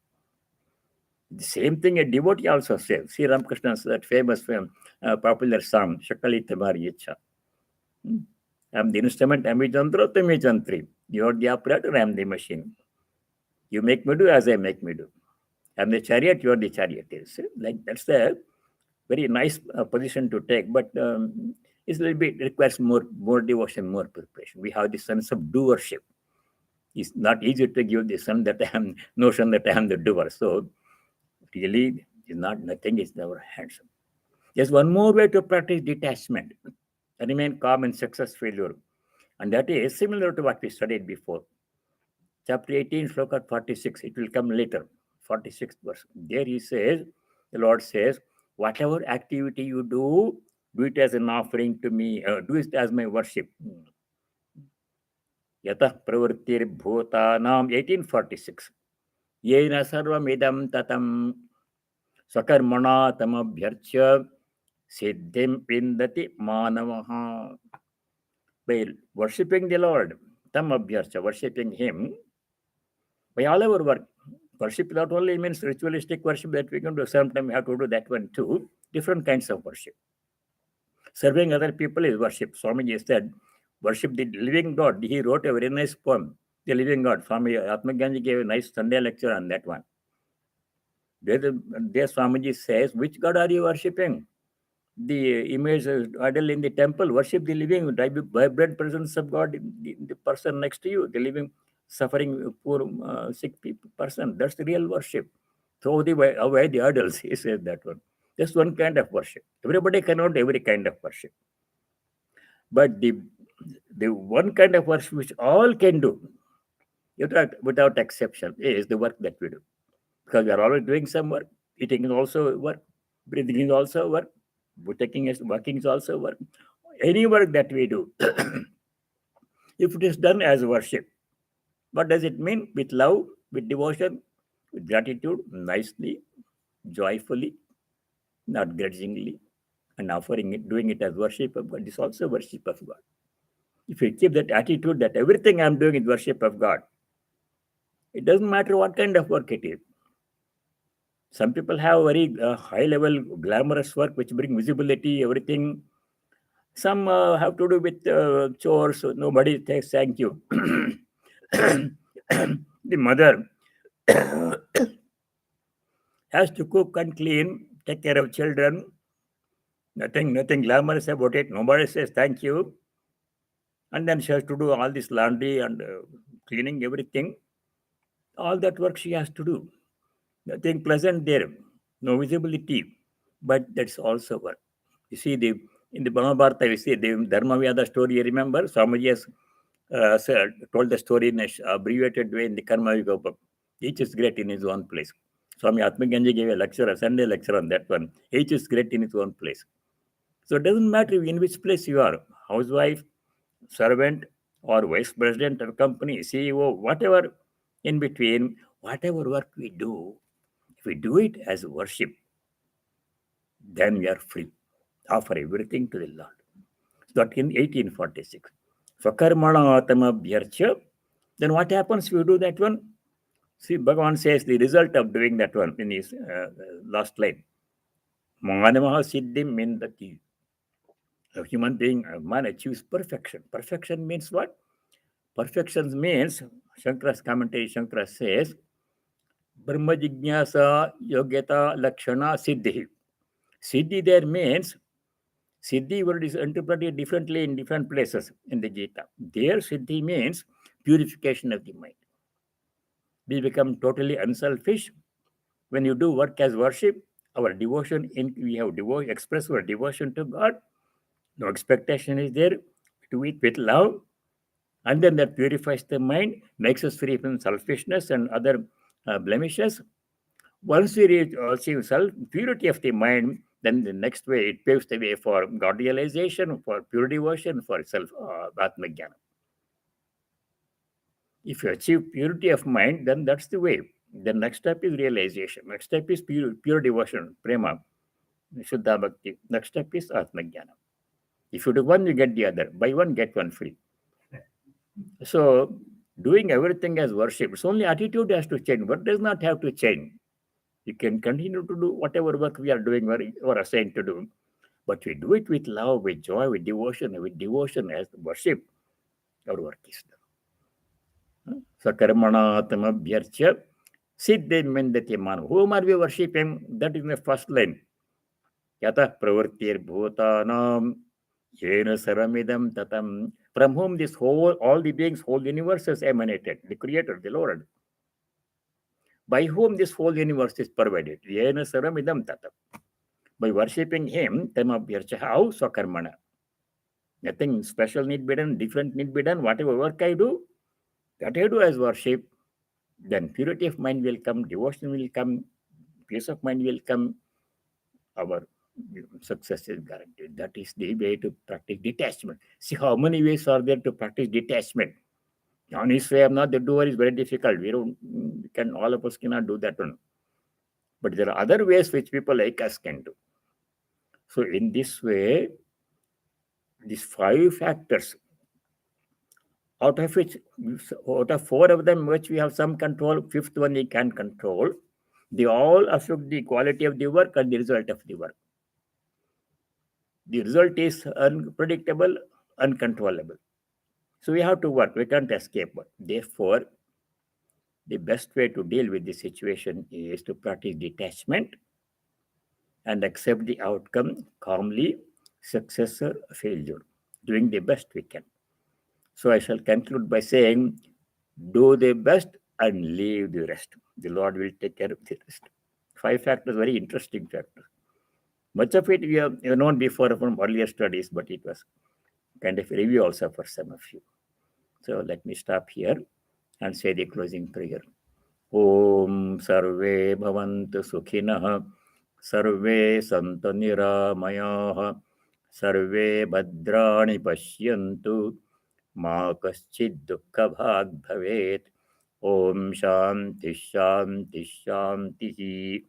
The same thing a devotee also says. Sri Ramakrishna's that famous popular song, Shakali Tamari Icha. I'm the instrument, I'm the Jantro, Tami Jantri. You are the operator, I'm the machine. You make me do as I make me do. I'm the chariot, you are the charioteer. Like that's a very nice position to take, but it's a little bit requires more devotion, more preparation. We have the sense of doership. It's not easy to give the notion that I am the doer. So really, it's not nothing is in our hands. There's one more way to practice detachment and remain calm in success, failure. And that is similar to what we studied before. Chapter 18, sloka 46. It will come later, 46th verse. There he says, the Lord says, whatever activity you do it as an offering to me, do it as my worship. Yatah pravrittir bhutanam, 1846. Yena sarvam idam tatam sakarmana tamabhyarchya siddhim pindati manavaha. By worshipping the Lord, tamabhyarchya, worshipping Him, by all our work. Worship not only means ritualistic worship that we can do, sometimes we have to do that one too. Different kinds of worship. Serving other people is worship. Swami said, worship the living God. He wrote a very nice poem, The Living God. Swami Atmagyanji gave a nice Sunday lecture on that one. There Swamiji says, which God are you worshipping? The image idol in the temple, worship the living, vibrant presence of God in the person next to you, the living, suffering, poor, sick person. That's the real worship. Throw away the idols, he says that one. That's one kind of worship. Everybody cannot do every kind of worship. But the one kind of worship which all can do, without exception, is the work that we do. Because we are always doing some work. Eating is also work. Breathing is also work. Working is also work. Any work that we do, if it is done as worship, what does it mean? With love, with devotion, with gratitude, nicely, joyfully, not grudgingly, and offering it, doing it as worship of God is also worship of God. If you keep that attitude that everything I'm doing is worship of God, it doesn't matter what kind of work it is. Some people have very high-level, glamorous work which bring visibility, everything. Some have to do with chores, so nobody says thank you. The mother has to cook and clean, take care of children. Nothing glamorous about it. Nobody says thank you. And then she has to do all this laundry and cleaning everything. All that work she has to do. Nothing pleasant there. No visibility. But that's also work. You see, in the Mahabharata, you see the Dharmavyada story, you remember? Swamiji has told the story in an abbreviated way in the Karma Yoga book. Each is great in his own place. Swami Atmaganji gave a lecture, a Sunday lecture on that one. Each is great in his own place. So it doesn't matter in which place you are, housewife, servant, or vice president of company, CEO, whatever in between, whatever work we do, if we do it as worship, then we are free. Offer everything to the Lord. So that in 1846. Svakarmaṇātam. Then what happens if you do that one? See, Bhagavan says the result of doing that one in his last line. mahābāho siddhim mindati. A human being, a man achieves perfection. Perfection means what? Perfection means, Shankara's commentary, Shankara says, Brahma jignasa yogyata lakshana siddhi. Siddhi there means, siddhi word is interpreted differently in different places in the Gita. There, siddhi means purification of the mind. We become totally unselfish. When you do work as worship, our devotion, we have express our devotion to God. No expectation is there. Do it with love. And then that purifies the mind, makes us free from selfishness and other blemishes. Once we achieve purity of the mind, then the next way, it paves the way for God realization, for pure devotion, for self-atma-jnana. If you achieve purity of mind, then that's the way. The next step is realization. Next step is pure devotion, prema, Shuddha Bhakti. Next step is atma-jnana. If you do one, you get the other. Buy one, get one free. So, doing everything as worship, it's only attitude has to change. Work does not have to change. You can continue to do whatever work we are doing or assigned to do. But we do it with love, with joy, with devotion as worship. Our work is done. Sakarmaṇātam. Siddhe mendati manu. Whom are we worshipping? That is the first line. Yata pravrittir bhutanam yena saramidam tatam. From whom this all the beings, whole universe is emanated, the Creator, the Lord. By whom this whole universe is provided. Yena saramidam tatam. By worshipping Him, tamabhyarcha. How? Swakarmana. Nothing special need be done, different need be done. Whatever work I do, that I do as worship, then purity of mind will come, devotion will come, peace of mind will come, our success is guaranteed. That is the way to practice detachment. See how many ways are there to practice detachment. On his way, I'm not the doer is very difficult. All of us cannot do that one. But there are other ways which people like us can do. So in this way, these 5 factors, out of four of them which we have some control, 5th one we can control, they all affect the quality of the work and the result of the work. The result is unpredictable, uncontrollable. So we have to work, we can't escape. Therefore, the best way to deal with the situation is to practice detachment and accept the outcome calmly, success or failure, doing the best we can. So I shall conclude by saying, do the best and leave the rest. The Lord will take care of the rest. 5 factors, very interesting factors. Much of it we have known before from earlier studies, but it was kind of a review also for some of you. So let me stop here and say the closing prayer. Om sarve bhavantu sukhinah, sarve santu niramayah, sarve bhadrani pashyantu, ma kaschid dukkha bhag bhavet. Om shanti shanti shanti.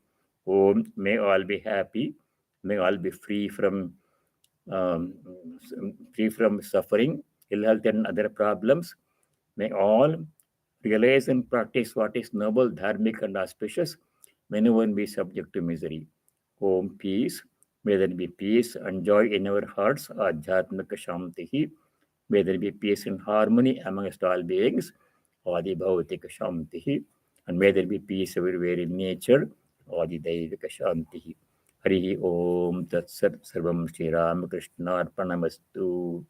Om, may all be happy. May all be free from suffering, ill health, and other problems. May all realize and practice what is noble, dharmic, and auspicious. May no one be subject to misery. Om peace. May there be peace and joy in our hearts. Adhyatmika shantihi. May there be peace and harmony amongst all beings. Adi bhautika shantihi. And may there be peace everywhere in nature. Adi daivika shantihi. Harihi Om Tat Sat Sarvam Shri Ramakrishna Arpanamastu.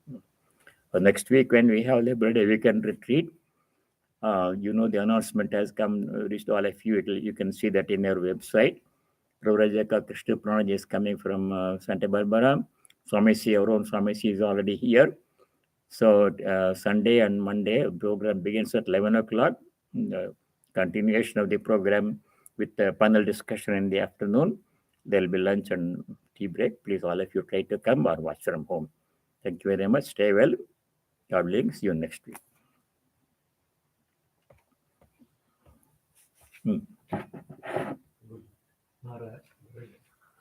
Next week, when we have Labor Day weekend retreat, the announcement has come, reached all of you. You can see that in our website. Pravrajaka Krishna Pranaj is coming from Santa Barbara. Swami C, our own Swami C, is already here. So Sunday and Monday, program begins at 11 o'clock. Continuation of the program with the panel discussion in the afternoon. There will be lunch and tea break. Please, all of you, try to come or watch from home. Thank you very much. Stay well. God willing. See you next week.